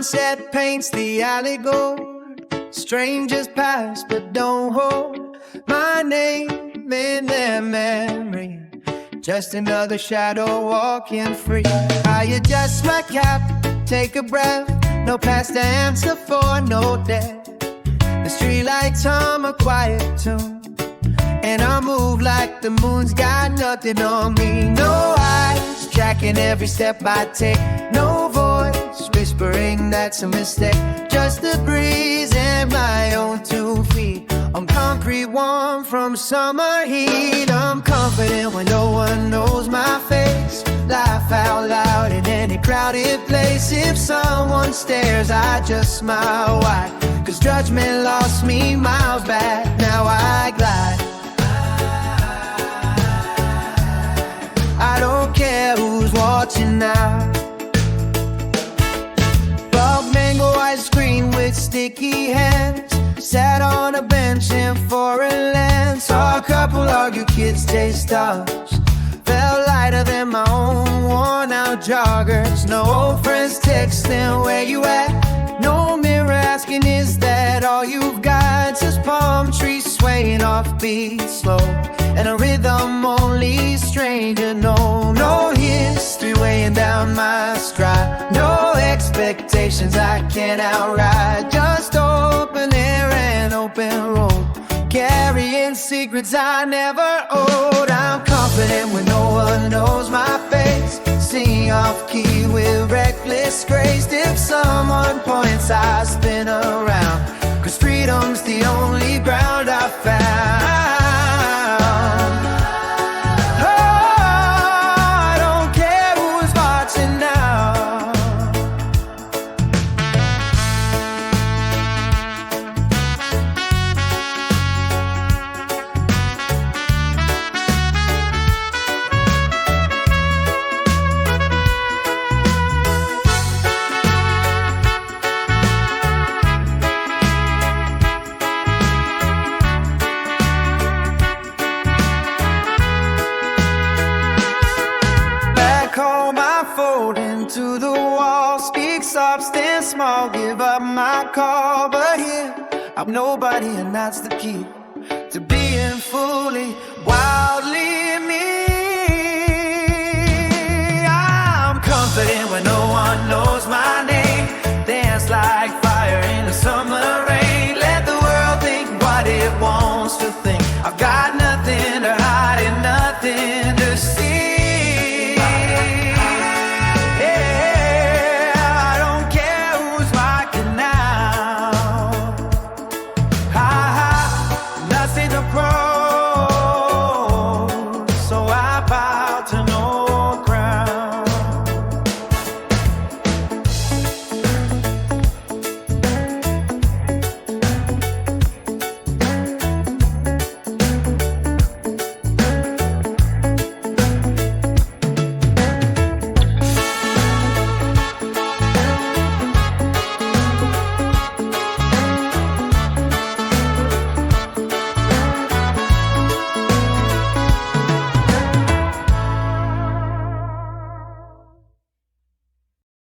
sunset paints the alley gold. Strangers pass but don't hold my name in their memory. Just another shadow walking free. I adjust my cap, take a breath. No past answer for no death. The streetlights hum a quiet tune, and I move like the moon's got nothing on me. No eyes tracking every step I take. No voice whispering that's a mistake. Just the breeze and my own 2 feet on concrete warm from summer heat. I'm confident when no one knows my face. Laugh out loud in any crowded place. If someone stares, I just smile. Why? 'Cause judgment lost me miles back. Now I glide. I don't care who's watching now. Bought mango ice cream with sticky hands. Sat on a bench in foreign land. Saw a couple argue, kids chase dogs. Felt lighter than my own worn out joggers. No old friends texting, where you at? No mirror asking, is that all you've got? Just palm trees swaying off beat slow, and a rhythm only stranger know. No history weighing down my stride. No expectations I can't outride. Just open air and open road, carrying secrets I never owed. I'm confident when no one knows my face. Sing off key with reckless grace. If someone points, I spin around. 'Cause freedom's the only ground I found. To the wall, speak soft, stand small, give up my call. But here, I'm nobody, and that's the key to being fully, wildly me. I'm confident when no one knows my name. Dance like fire in the summer